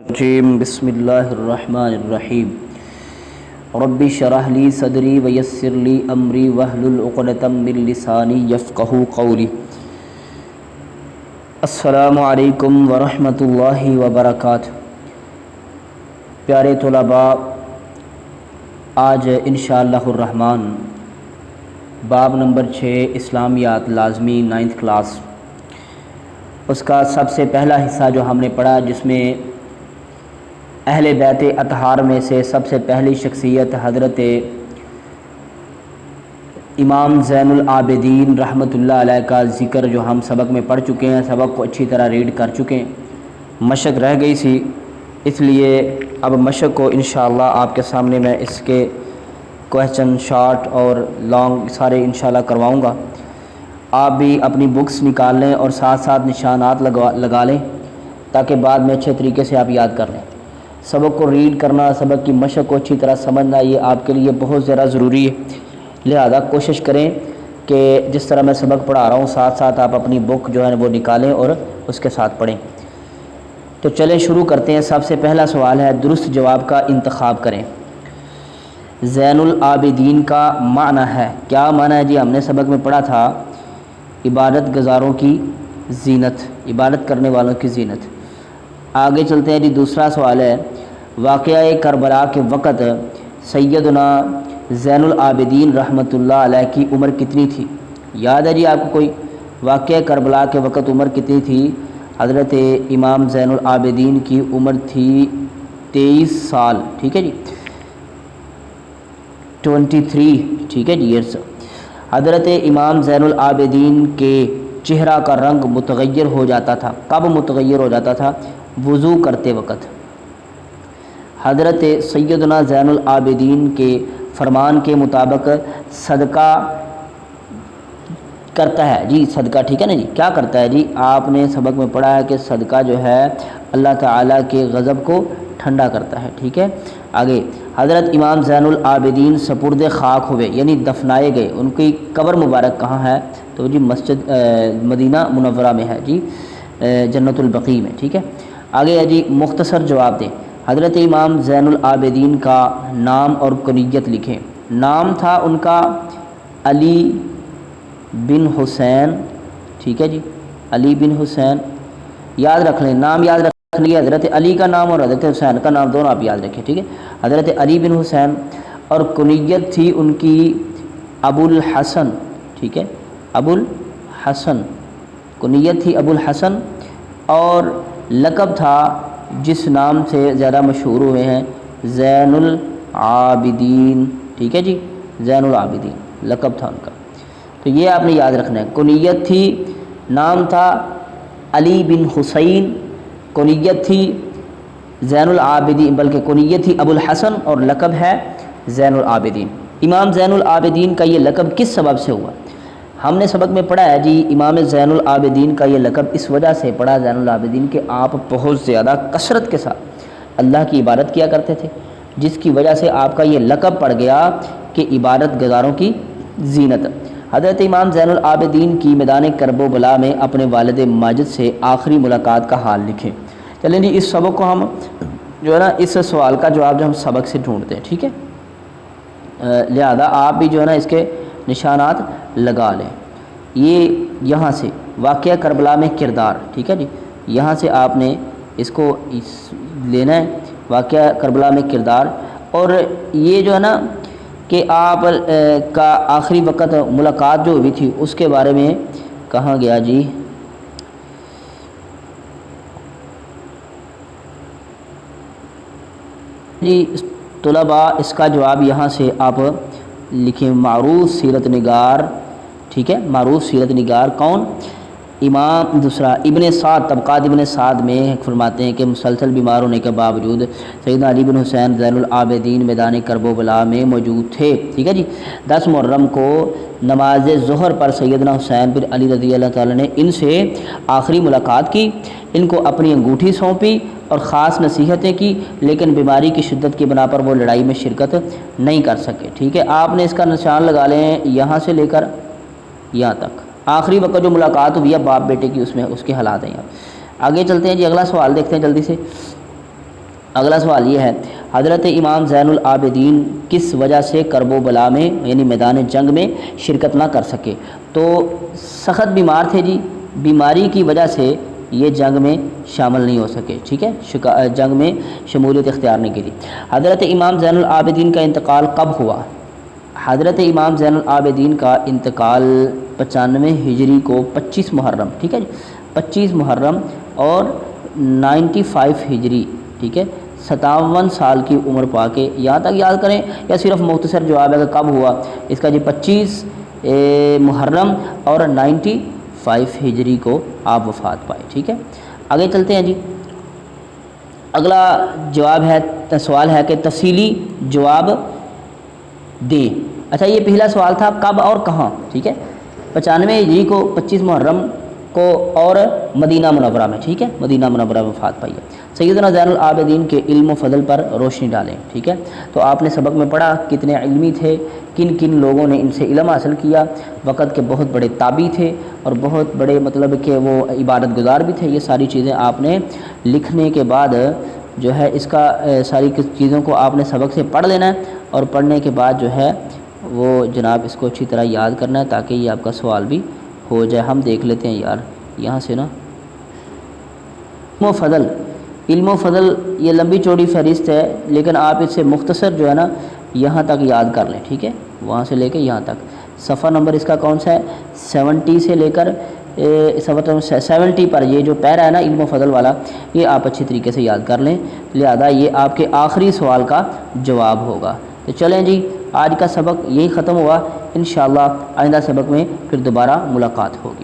الرجیم بسم اللہ الرحمن الرحیم رب اشرح لی صدری ویسر لی امری واحلل عقدۃ من لسانی یفقہوا قولی۔ السلام علیکم ورحمۃ اللہ وبرکاتہ۔ پیارے طلباء، آج انشاءاللہ الرحمن باب نمبر 6 اسلامیات لازمی 9th کلاس، اس کا سب سے پہلا حصہ جو ہم نے پڑھا، جس میں اہل بیت اطہار میں سے سب سے پہلی شخصیت حضرت امام زین العابدین رحمۃ اللہ علیہ کا ذکر جو ہم سبق میں پڑھ چکے ہیں، سبق کو اچھی طرح ریڈ کر چکے ہیں، مشق رہ گئی تھی، اس لیے اب مشق کو انشاءاللہ آپ کے سامنے میں اس کے کویسچن شارٹ اور لانگ سارے انشاءاللہ کرواؤں گا۔ آپ بھی اپنی بکس نکال لیں اور ساتھ ساتھ نشانات لگا لیں تاکہ بعد میں اچھے طریقے سے آپ یاد کر لیں۔ سبق کو ریڈ کرنا، سبق کی مشق کو اچھی طرح سمجھنا، یہ آپ کے لیے بہت زیادہ ضروری ہے، لہذا کوشش کریں کہ جس طرح میں سبق پڑھا رہا ہوں ساتھ ساتھ آپ اپنی بک جو ہے وہ نکالیں اور اس کے ساتھ پڑھیں۔ تو چلیں شروع کرتے ہیں۔ سب سے پہلا سوال ہے، درست جواب کا انتخاب کریں۔ زین العابدین کا معنی ہے، کیا معنی ہے جی؟ ہم نے سبق میں پڑھا تھا عبادت گزاروں کی زینت، عبادت کرنے والوں کی زینت۔ آگے چلتے ہیں جی، دوسرا سوال ہے، واقعہ کربلا کے وقت سیدنا زین العابدین رحمۃ اللہ علیہ کی عمر کتنی تھی؟ یاد ہے جی آپ کو کوئی؟ واقعہ کربلا کے وقت عمر کتنی تھی؟ حضرت امام زین العابدین کی عمر تھی 23 سال، ٹھیک ہے جی، 23، ٹھیک ہے جی ایئرس۔ حضرت امام زین العابدین کے چہرہ کا رنگ متغیر ہو جاتا تھا، کب متغیر ہو جاتا تھا؟ وضو کرتے وقت۔ حضرت سیدنا زین العابدین کے فرمان کے مطابق صدقہ کرتا ہے جی، صدقہ، ٹھیک ہے نا جی، کیا کرتا ہے جی؟ آپ نے سبق میں پڑھا ہے کہ صدقہ جو ہے اللہ تعالیٰ کے غضب کو ٹھنڈا کرتا ہے، ٹھیک ہے۔ آگے، حضرت امام زین العابدین سپرد خاک ہوئے یعنی دفنائے گئے، ان کی قبر مبارک کہاں ہے؟ تو جی مسجد مدینہ منورہ میں ہے جی، جنت البقیع میں، ٹھیک ہے۔ آگے ہے جی، مختصر جواب دیں۔ حضرت امام زین العابدین کا نام اور کنیت لکھیں۔ نام تھا ان کا علی بن حسین، ٹھیک ہے جی، علی بن حسین، یاد رکھ لیں، نام یاد رکھ لیں، حضرت علی کا نام اور حضرت حسین کا نام دونوں آپ یاد رکھیں، ٹھیک ہے۔ حضرت علی بن حسین، اور کنیت تھی ان کی ابو الحسن، ٹھیک ہے، ابو الحسن، کنیت تھی ابو الحسن، اور لقب تھا جس نام سے زیادہ مشہور ہوئے ہیں زین العابدین، ٹھیک ہے جی، زین العابدین لقب تھا ان کا، تو یہ آپ نے یاد رکھنا ہے۔ کنیت تھی، نام تھا علی بن حسین، کنیت تھی زین العابدین، بلکہ کنیت تھی ابو الحسن اور لقب ہے زین العابدین۔ امام زین العابدین کا یہ لقب کس سبب سے ہوا؟ ہم نے سبق میں پڑھا ہے جی، امام زین العابدین کا یہ لقب اس وجہ سے پڑھا زین العابدین کہ آپ بہت زیادہ کثرت کے ساتھ اللہ کی عبادت کیا کرتے تھے، جس کی وجہ سے آپ کا یہ لقب پڑ گیا کہ عبادت گزاروں کی زینت۔ حضرت امام زین العابدین کی میدان کرب و بلا میں اپنے والد ماجد سے آخری ملاقات کا حال لکھیں۔ چلیں جی، اس سبق کو ہم جو ہے نا، اس سوال کا جواب جو ہم سبق سے ڈھونڈتے ہیں، ٹھیک ہے، لہذا آپ بھی جو ہے نا اس کے نشانات لگا لیں۔ یہ یہاں سے واقعہ کربلا میں کردار، ٹھیک ہے جی، یہاں سے آپ نے اس کو لینا ہے، واقعہ کربلا میں کردار، اور یہ جو ہے نا کہ آپ کا آخری وقت ملاقات جو ہوئی تھی اس کے بارے میں کہاں گیا جی؟ جی طلباء، اس کا جواب یہاں سے آپ لکھیں، معروف سیرت نگار، ٹھیک ہے، معروف سیرت نگار کون؟ امام دوسرا ابن سعد، طبقات ابن سعد میں فرماتے ہیں کہ مسلسل بیمار ہونے کے باوجود سیدنا علی بن حسین زین العابدین میدان کرب و بلا میں موجود تھے، ٹھیک ہے جی۔ 10 محرم کو نماز ظہر پر سیدنا حسین بن علی رضی اللہ تعالیٰ نے ان سے آخری ملاقات کی، ان کو اپنی انگوٹھی سونپی اور خاص نصیحتیں کی، لیکن بیماری کی شدت کی بنا پر وہ لڑائی میں شرکت نہیں کر سکے، ٹھیک ہے۔ آپ نے اس کا نشان لگا لیں یہاں سے لے کر یہاں تک، آخری وقت جو ملاقات ہوئی ہے باپ بیٹے کی، اس میں اس کے حالات ہیں یہاں۔ آگے چلتے ہیں جی، اگلا سوال دیکھتے ہیں جلدی سے۔ اگلا سوال یہ ہے، حضرت امام زین العابدین کس وجہ سے کرب و بلا میں یعنی میدان جنگ میں شرکت نہ کر سکے؟ تو سخت بیمار تھے جی، بیماری کی وجہ سے یہ جنگ میں شامل نہیں ہو سکے، ٹھیک ہے، جنگ میں شمولیت اختیار نہیں کی تھی۔ حضرت امام زین العابدین کا انتقال کب ہوا؟ حضرت امام زین العابدین کا انتقال 95 ہجری کو 25 محرم، ٹھیک ہے جی، 25 محرم اور 95 ہجری، ٹھیک ہے، 57 سال کی عمر پا کے، یہاں تک یاد کریں یا صرف مختصر جواب ہے کہ کب ہوا اس کا جی؟ 25 محرم اور 95 ہجری کو آپ وفات پائے، ٹھیک ہے۔ آگے چلتے ہیں جی، اگلا جواب ہے، سوال ہے کہ تفصیلی جواب دیں۔ اچھا یہ پہلا سوال تھا کب اور کہاں، ٹھیک ہے، 95 ہجری کو، 25 محرم کو اور مدینہ منورہ میں، ٹھیک ہے، مدینہ منورہ میں وفات پائی ہے۔ سیدنا زین العابدین کے علم و فضل پر روشنی ڈالیں، ٹھیک ہے۔ تو آپ نے سبق میں پڑھا کتنے علمی تھے، کن کن لوگوں نے ان سے علم حاصل کیا، وقت کے بہت بڑے تابعی تھے اور بہت بڑے مطلب کہ وہ عبادت گزار بھی تھے۔ یہ ساری چیزیں آپ نے لکھنے کے بعد جو ہے اس کا ساری چیزوں کو آپ نے سبق سے پڑھ لینا ہے، اور پڑھنے کے بعد جو ہے وہ جناب اس کو اچھی طرح یاد کرنا ہے تاکہ یہ آپ کا سوال بھی ہو جائے۔ ہم دیکھ لیتے ہیں یار یہاں سے نا، علم و فضل یہ لمبی چوڑی فہرست ہے، لیکن آپ اس سے مختصر جو ہے نا یہاں تک یاد کر لیں، ٹھیک ہے، وہاں سے لے کے یہاں تک۔ صفحہ نمبر اس کا کون سا ہے؟ 70 سے لے کر 70 پر یہ جو پیرا ہے نا علم و فضل والا، یہ آپ اچھی طریقے سے یاد کر لیں، لہذا یہ آپ کے آخری سوال کا جواب ہوگا۔ تو چلیں جی، آج کا سبق یہی ختم ہوا، انشاءاللہ آئندہ سبق میں پھر دوبارہ ملاقات ہوگی۔